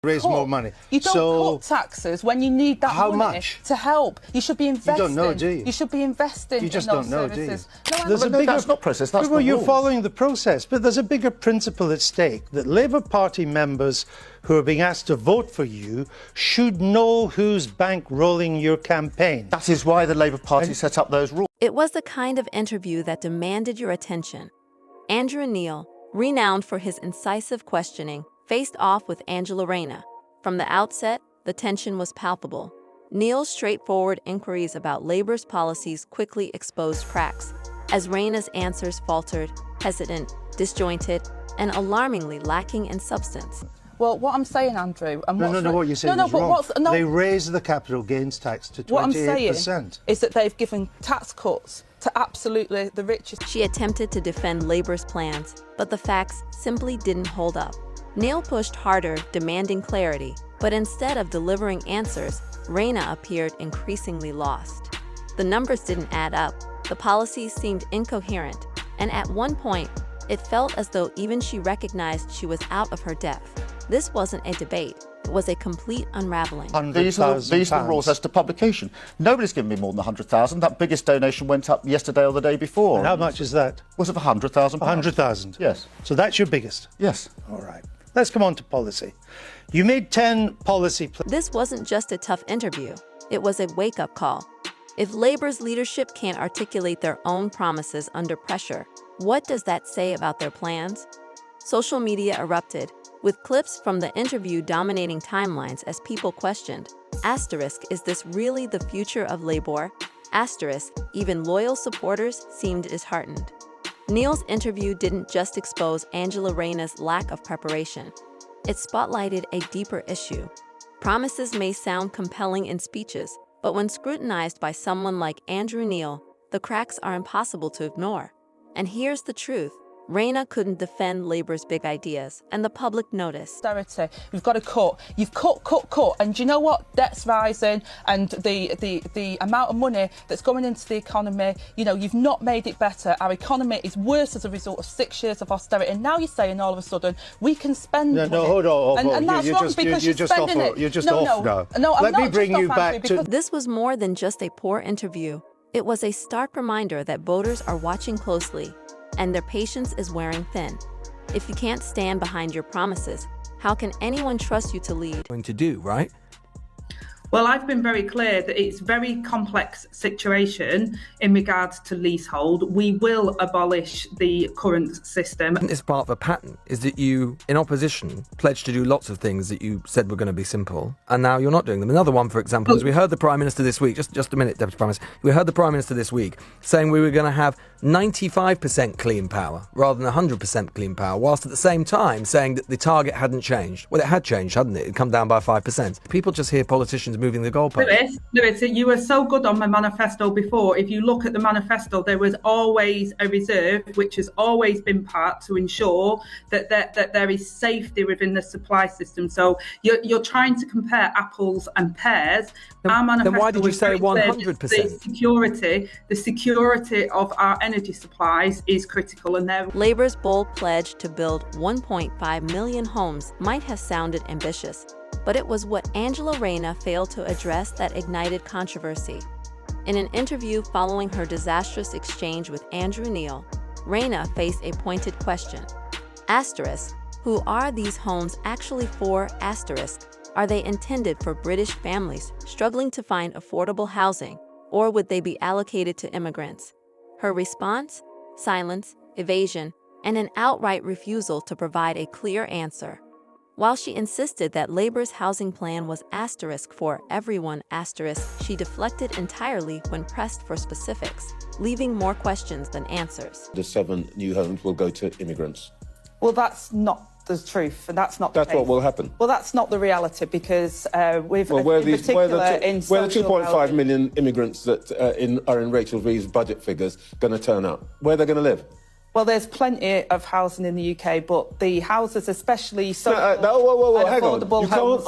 raise more money. You don't cut taxes when you need that money to help. You should be investing. You don't know, do you? You should be investing you just in those don't know, services. Do you? No, there's a bigger, that's not process, that's the you're rules. following the process, but there's a bigger principle at stake that Labour Party members who are being asked to vote for you should know who's bankrolling your campaign. That is why the Labour Party set up those rules. It was the kind of interview that demanded your attention. Andrew Neil, renowned for his incisive questioning, faced off with Angela Rayner. From the outset, the tension was palpable. Neil's straightforward inquiries about Labour's policies quickly exposed cracks, as Rayner's answers faltered, hesitant, disjointed, and alarmingly lacking in substance. Well, what I'm saying, Andrew, and what you're saying is wrong. They raised the capital gains tax to 28%. What I'm saying is that they've given tax cuts to absolutely the richest. She attempted to defend Labour's plans, but the facts simply didn't hold up. Neil pushed harder, demanding clarity, but instead of delivering answers, Rayner appeared increasingly lost. The numbers didn't add up, the policies seemed incoherent, and at one point, it felt as though even she recognized she was out of her depth. This wasn't a debate, it was a complete unraveling. These are the rules as to publication. Nobody's given me more than 100,000. That biggest donation went up yesterday or the day before. And how much is that? Was it 100,000? 100,000? Yes. So that's your biggest? Yes. All right. Let's come on to policy. You made 10 policy... This wasn't just a tough interview, it was a wake-up call. If Labour's leadership can't articulate their own promises under pressure, what does that say about their plans? Social media erupted, with clips from the interview dominating timelines as people questioned, is this really the future of Labour? Even loyal supporters seemed disheartened. Neil's interview didn't just expose Angela Rayner's lack of preparation. It spotlighted a deeper issue. Promises may sound compelling in speeches, but when scrutinized by someone like Andrew Neil, the cracks are impossible to ignore. And here's the truth. Rayner couldn't defend Labour's big ideas, and the public noticed. Austerity, we've got to cut. You've cut, and do you know what? Debt's rising, and the amount of money that's going into the economy, you've not made it better. Our economy is worse as a result of 6 years of austerity, and now you're saying all of a sudden we can spend money. No, hold on. And that's wrong because you're spending it. You're just off now. No, Let me bring you back to... This was more than just a poor interview. It was a stark reminder that voters are watching closely, and their patience is wearing thin. If you can't stand behind your promises, how can anyone trust you to lead? Going to do, right? Well, I've been very clear that it's a very complex situation in regards to leasehold. We will abolish the current system. It's part of a pattern, is that you, in opposition, pledged to do lots of things that you said were going to be simple, and now you're not doing them. Another one, for example, is we heard the Prime Minister this week, just a minute, Deputy Prime Minister, we heard the Prime Minister this week saying we were going to have 95% clean power rather than 100% clean power, whilst at the same time saying that the target hadn't changed. Well, it had changed, hadn't it? It had come down by 5%. People just hear politicians moving the goalposts. Lewis, you were so good on my manifesto before. If you look at the manifesto, there was always a reserve, which has always been part to ensure that there is safety within the supply system. So you're trying to compare apples and pears. Our manifesto, then why did you say 100%? The security of our energy supplies is critical, and there. Labour's bold pledge to build 1.5 million homes might have sounded ambitious, but it was what Angela Rayner failed to address that ignited controversy. In an interview following her disastrous exchange with Andrew Neil, Rayner faced a pointed question. Who are these homes actually for? Are they intended for British families struggling to find affordable housing, or would they be allocated to immigrants? Her response? Silence, evasion, and an outright refusal to provide a clear answer. While she insisted that Labour's housing plan was for everyone, she deflected entirely when pressed for specifics, leaving more questions than answers. The 7 new homes will go to immigrants. Well, that's not the truth, and that's not the That's case. what will happen. Well, that's not the reality, because we've, where in the particular, in 2.5 million immigrants that are in Rachel Reeve's budget figures going to turn up? Where are they going to live? Well, there's plenty of housing in the UK, but the houses, especially Hang on. You can't, on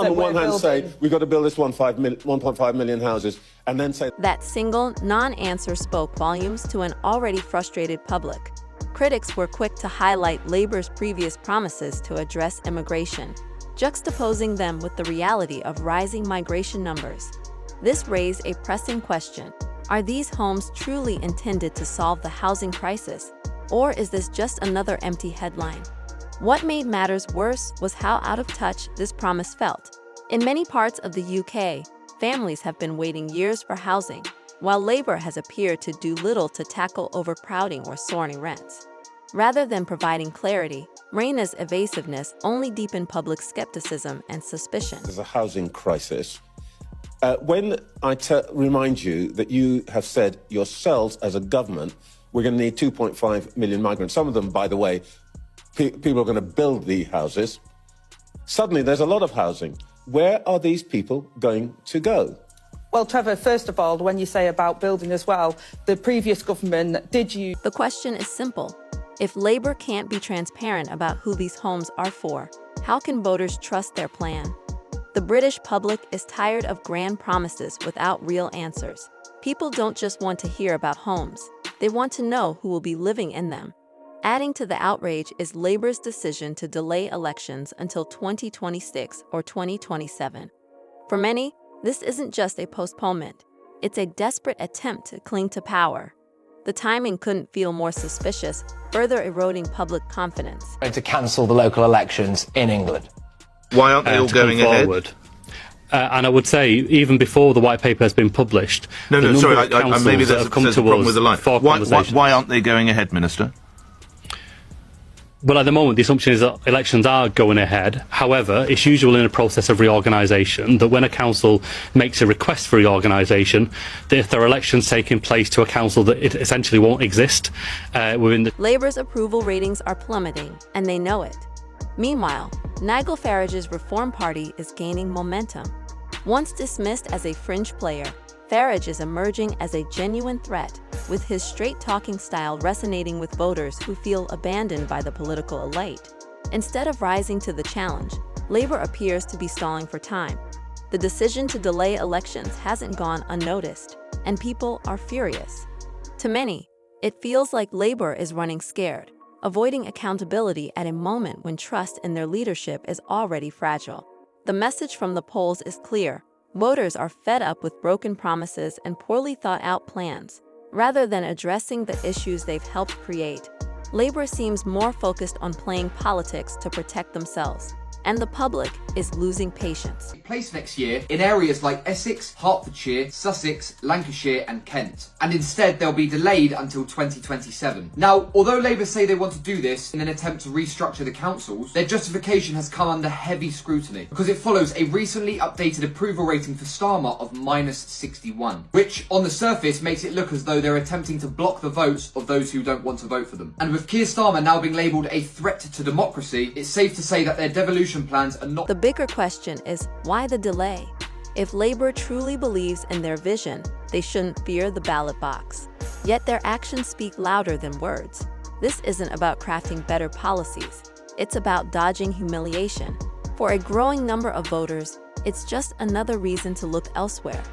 the one hand, say we've got to build this 1.5 million houses, and then say... That single non-answer spoke volumes to an already frustrated public. Critics were quick to highlight Labour's previous promises to address immigration. juxtaposing them with the reality of rising migration numbers. This raised a pressing question. Are these homes truly intended to solve the housing crisis, or is this just another empty headline? What made matters worse was how out of touch this promise felt. In many parts of the UK, families have been waiting years for housing, while Labour has appeared to do little to tackle overcrowding or soaring rents. Rather than providing clarity, Rayner's evasiveness only deepened public skepticism and suspicion. There's a housing crisis. When I remind you that you have said yourselves as a government, we're going to need 2.5 million migrants. Some of them, by the way, people are going to build the houses. Suddenly, there's a lot of housing. Where are these people going to go? Well, Trevor, first of all, when you say about building as well, the previous government did use... The question is simple. If Labour can't be transparent about who these homes are for, how can voters trust their plan? The British public is tired of grand promises without real answers. People don't just want to hear about homes. They want to know who will be living in them. Adding to the outrage is Labour's decision to delay elections until 2026 or 2027. For many, this isn't just a postponement. It's a desperate attempt to cling to power. The timing couldn't feel more suspicious, further eroding public confidence. To cancel the local elections in England. Why aren't they all going ahead? And I would say, even before the white paper has been published, maybe there's a problem with the line. Why aren't they going ahead, Minister? Well, at the moment, the assumption is that elections are going ahead. However, it's usual in a process of reorganisation that when a council makes a request for reorganisation, that if there are elections taking place to a council, that it essentially won't exist within the... Labour's approval ratings are plummeting, and they know it. Meanwhile, Nigel Farage's Reform Party is gaining momentum. Once dismissed as a fringe player, Farage is emerging as a genuine threat, with his straight-talking style resonating with voters who feel abandoned by the political elite. Instead of rising to the challenge, Labour appears to be stalling for time. The decision to delay elections hasn't gone unnoticed, and people are furious. To many, it feels like Labour is running scared, avoiding accountability at a moment when trust in their leadership is already fragile. The message from the polls is clear. Voters are fed up with broken promises and poorly thought-out plans. Rather than addressing the issues they've helped create, Labour seems more focused on playing politics to protect themselves, and the public is losing patience. Place next year in areas like Essex, Hertfordshire, Sussex, Lancashire and Kent. And instead they'll be delayed until 2027. Now, although Labour say they want to do this in an attempt to restructure the councils, their justification has come under heavy scrutiny because it follows a recently updated approval rating for Starmer of -61, which on the surface makes it look as though they're attempting to block the votes of those who don't want to vote for them. And with Keir Starmer now being labelled a threat to democracy, it's safe to say that their devolution plans are not... The bigger question is, why the delay? If Labour truly believes in their vision, they shouldn't fear the ballot box. Yet their actions speak louder than words. This isn't about crafting better policies. It's about dodging humiliation. For a growing number of voters, it's just another reason to look elsewhere.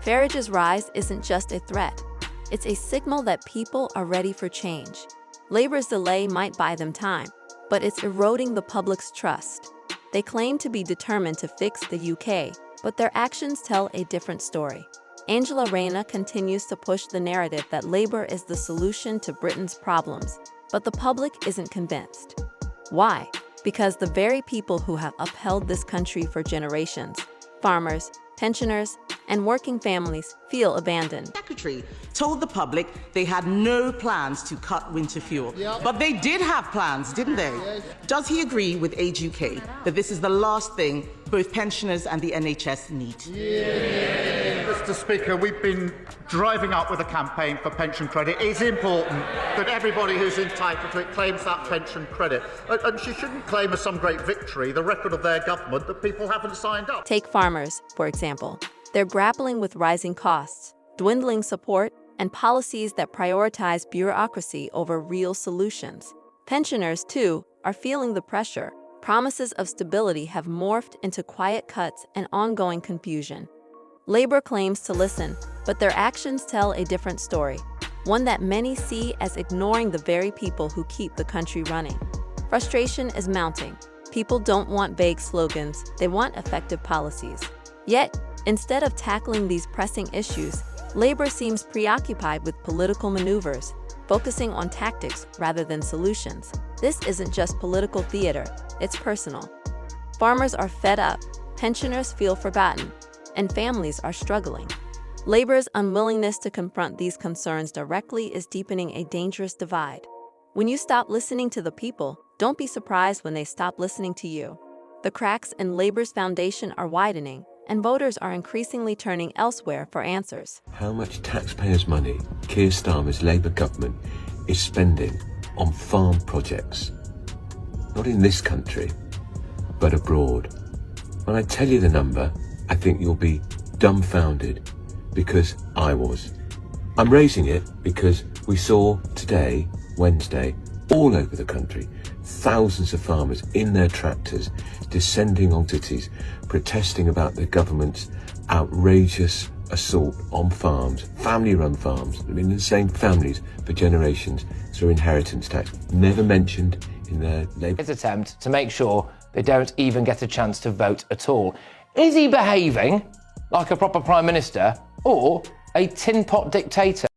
Farage's rise isn't just a threat. It's a signal that people are ready for change. Labour's delay might buy them time, but it's eroding the public's trust. They claim to be determined to fix the UK, but their actions tell a different story. Angela Rayner continues to push the narrative that Labour is the solution to Britain's problems, but the public isn't convinced. Why? Because the very people who have upheld this country for generations, farmers, pensioners, and working families, feel abandoned. The Secretary told the public they had no plans to cut winter fuel. Yep. But they did have plans, didn't they? Yes. Does he agree with Age UK that this is the last thing both pensioners and the NHS need? Yeah. Mr. Speaker, we've been driving up with a campaign for pension credit. It's important that everybody who's entitled to it claims that pension credit. And she shouldn't claim as some great victory the record of their government that people haven't signed up. Take farmers, for example. They're grappling with rising costs, dwindling support, and policies that prioritize bureaucracy over real solutions. Pensioners, too, are feeling the pressure. Promises of stability have morphed into quiet cuts and ongoing confusion. Labour claims to listen, but their actions tell a different story, one that many see as ignoring the very people who keep the country running. Frustration is mounting. People don't want vague slogans, they want effective policies. Yet, instead of tackling these pressing issues, Labour seems preoccupied with political maneuvers, focusing on tactics rather than solutions. This isn't just political theatre, it's personal. Farmers are fed up, pensioners feel forgotten, and families are struggling. Labour's unwillingness to confront these concerns directly is deepening a dangerous divide. When you stop listening to the people, don't be surprised when they stop listening to you. The cracks in Labour's foundation are widening, and voters are increasingly turning elsewhere for answers. How much taxpayers' money Keir Starmer's Labour government is spending on farm projects? Not in this country, but abroad. When I tell you the number, I think you'll be dumbfounded, because I was. I'm raising it because we saw today, Wednesday, all over the country, thousands of farmers in their tractors descending on cities, protesting about the government's outrageous assault on farms, family-run farms, that have been in the same families for generations through inheritance tax, never mentioned in their Labour. His attempt to make sure they don't even get a chance to vote at all. Is he behaving like a proper Prime Minister or a tin pot dictator?